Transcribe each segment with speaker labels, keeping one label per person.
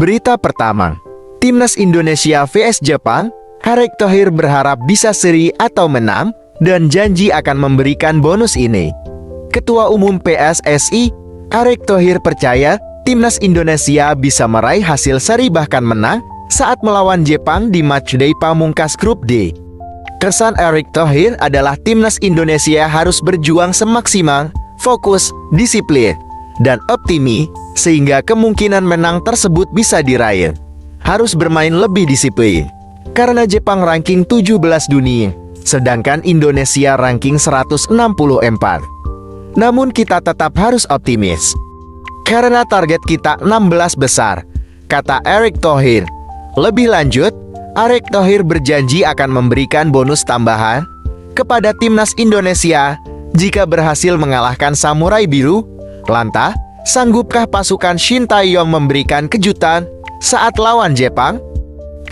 Speaker 1: Berita pertama, Timnas Indonesia vs Jepang. Erick Thohir berharap bisa seri atau menang dan janji akan memberikan bonus ini. Ketua Umum PSSI, Erick Thohir percaya Timnas Indonesia bisa meraih hasil seri bahkan menang saat melawan Jepang di matchday pamungkas grup D. Kesan Erick Thohir adalah Timnas Indonesia harus berjuang semaksimal, fokus, disiplin, dan optimis, sehingga kemungkinan menang tersebut bisa diraih. Harus bermain lebih disiplin, karena Jepang ranking 17 dunia, sedangkan Indonesia ranking 164. Namun kita tetap harus optimis, karena target kita 16 besar, kata Erick Thohir. Lebih lanjut, Erick Thohir berjanji akan memberikan bonus tambahan kepada Timnas Indonesia jika berhasil mengalahkan Samurai Biru. Lantas, sanggupkah pasukan Shin Tae-yong memberikan kejutan saat lawan Jepang?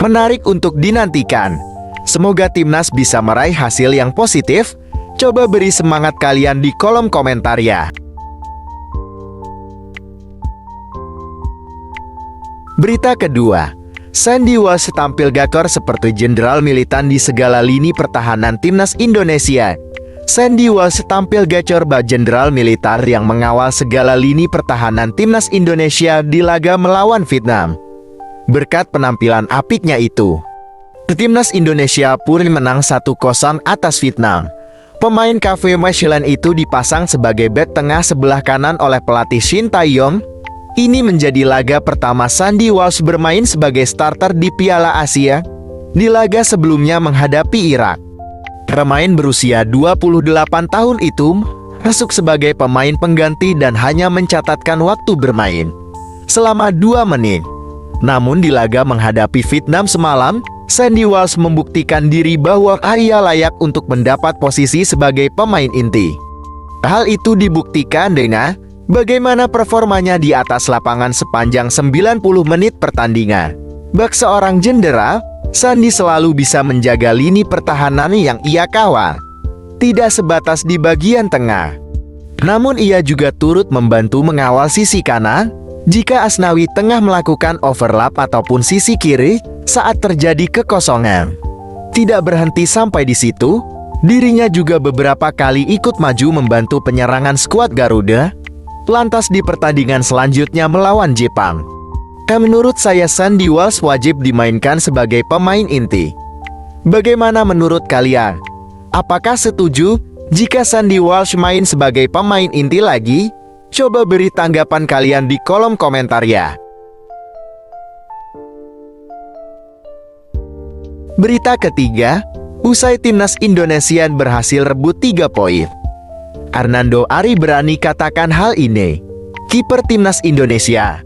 Speaker 1: Menarik untuk dinantikan. Semoga Timnas bisa meraih hasil yang positif. Coba beri semangat kalian di kolom komentar ya. Berita kedua, Sandy Walsh tampil gacor seperti jenderal militan di segala lini pertahanan Timnas Indonesia. Sandy Walsh tampil gacor bak jenderal militer yang mengawal segala lini pertahanan Timnas Indonesia di laga melawan Vietnam. Berkat penampilan apiknya itu, Timnas Indonesia pun menang 1-0 atas Vietnam. Pemain Cafe Michelin itu dipasang sebagai bek tengah sebelah kanan oleh pelatih Shin Tae-yong. Ini menjadi laga pertama Sandy Walsh bermain sebagai starter di Piala Asia. Di laga sebelumnya menghadapi Irak, pemain berusia 28 tahun itu masuk sebagai pemain pengganti dan hanya mencatatkan waktu bermain selama 2 menit. Namun di laga menghadapi Vietnam semalam, Sandy Walsh membuktikan diri bahwa ia layak untuk mendapat posisi sebagai pemain inti. Hal itu dibuktikan dengan bagaimana performanya di atas lapangan sepanjang 90 menit pertandingan. Bak seorang jenderal, Sandy selalu bisa menjaga lini pertahanan yang ia kawal. Tidak sebatas di bagian tengah, namun ia juga turut membantu mengawal sisi kanan jika Asnawi tengah melakukan overlap ataupun sisi kiri saat terjadi kekosongan. Tidak berhenti sampai di situ, dirinya juga beberapa kali ikut maju membantu penyerangan skuad Garuda. Lantas di pertandingan selanjutnya melawan Jepang, menurut saya Sandy Walsh wajib dimainkan sebagai pemain inti. Bagaimana menurut kalian? Apakah setuju jika Sandy Walsh main sebagai pemain inti lagi? Coba beri tanggapan kalian di kolom komentar ya. Berita ketiga, usai Timnas Indonesia berhasil rebut 3 poin. Hernando Ari berani katakan hal ini. Kiper Timnas Indonesia,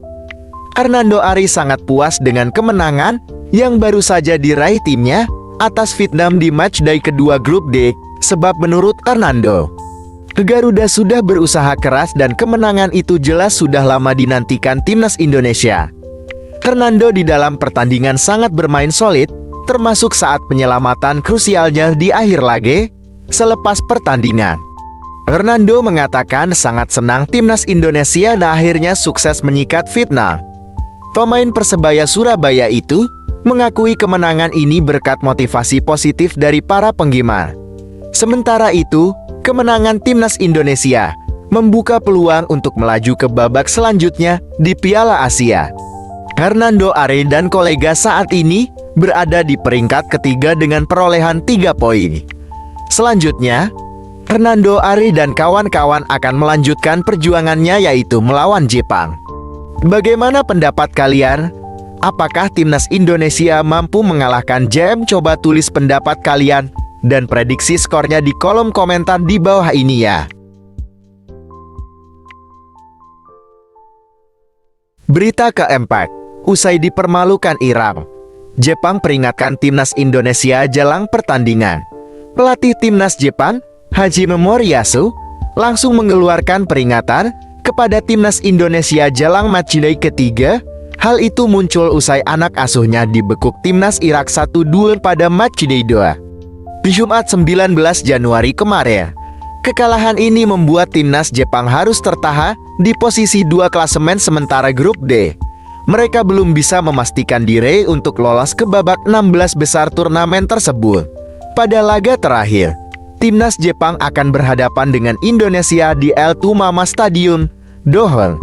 Speaker 1: Hernando Ari sangat puas dengan kemenangan yang baru saja diraih timnya atas Vietnam di matchday kedua grup D, sebab menurut Hernando, Garuda sudah berusaha keras dan kemenangan itu jelas sudah lama dinantikan Timnas Indonesia. Hernando di dalam pertandingan sangat bermain solid, termasuk saat penyelamatan krusialnya di akhir laga selepas pertandingan. Hernando mengatakan sangat senang Timnas Indonesia dan akhirnya sukses menyikat Vietnam. Pemain Persebaya Surabaya itu mengakui kemenangan ini berkat motivasi positif dari para penggemar. Sementara itu, kemenangan Timnas Indonesia membuka peluang untuk melaju ke babak selanjutnya di Piala Asia. Hernando Ari dan kolega saat ini berada di peringkat ketiga dengan perolehan 3 poin. Selanjutnya, Hernando Ari dan kawan-kawan akan melanjutkan perjuangannya yaitu melawan Jepang. Bagaimana pendapat kalian? Apakah Timnas Indonesia mampu mengalahkan JM? Coba tulis pendapat kalian dan prediksi skornya di kolom komentar di bawah ini ya. Berita keempat, usai dipermalukan Irak, Jepang peringatkan Timnas Indonesia jelang pertandingan. Pelatih Timnas Jepang, Hajime Moriyasu, langsung mengeluarkan peringatan kepada Timnas Indonesia jelang matchday ketiga. Hal itu muncul usai anak asuhnya dibekuk Timnas Irak 1-2 pada matchday 2. Jumat 19 Januari kemarin. Kekalahan ini membuat Timnas Jepang harus tertahan di posisi 2 klasemen sementara grup D. mereka belum bisa memastikan diri untuk lolos ke babak 16 besar turnamen tersebut. Pada laga terakhir, timnas Jepang akan berhadapan dengan Indonesia di El Tumama Stadium, Doha,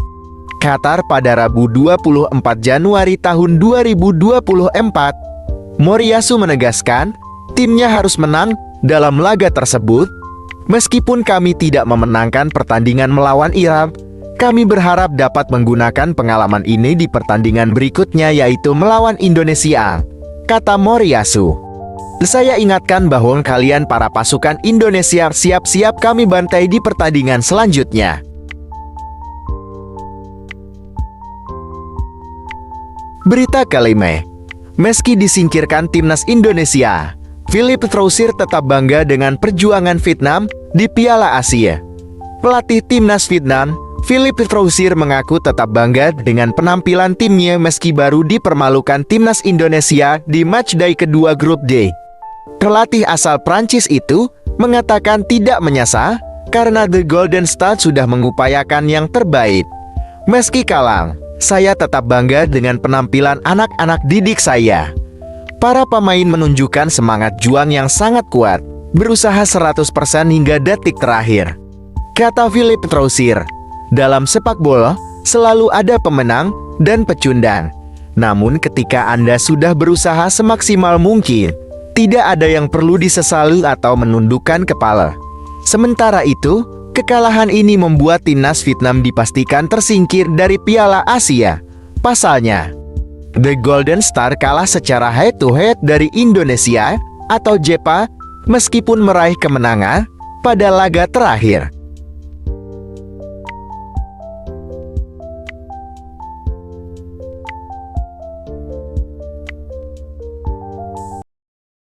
Speaker 1: Qatar pada Rabu 24 Januari tahun 2024. Moriyasu menegaskan, timnya harus menang dalam laga tersebut. Meskipun kami tidak memenangkan pertandingan melawan Irak, kami berharap dapat menggunakan pengalaman ini di pertandingan berikutnya, yaitu melawan Indonesia, kata Moriyasu. Saya ingatkan bahwa kalian para pasukan Indonesia siap-siap kami bantai di pertandingan selanjutnya. Berita kelima, meski disingkirkan timnas Indonesia, Philippe Troussir tetap bangga dengan perjuangan Vietnam di Piala Asia. Pelatih timnas Vietnam, Philippe Troussir mengaku tetap bangga dengan penampilan timnya meski baru dipermalukan timnas Indonesia di matchday kedua grup D. Pelatih asal Prancis itu mengatakan tidak menyesal karena The Golden Star sudah mengupayakan yang terbaik. Meski kalah, saya tetap bangga dengan penampilan anak-anak didik saya. Para pemain menunjukkan semangat juang yang sangat kuat, berusaha 100% hingga detik terakhir, kata Philippe Troussir. Dalam sepak bola, selalu ada pemenang dan pecundang. Namun ketika Anda sudah berusaha semaksimal mungkin, tidak ada yang perlu disesali atau menundukkan kepala. Sementara itu, kekalahan ini membuat timnas Vietnam dipastikan tersingkir dari Piala Asia. Pasalnya, The Golden Star kalah secara head-to-head dari Indonesia atau JEPA meskipun meraih kemenangan pada laga terakhir.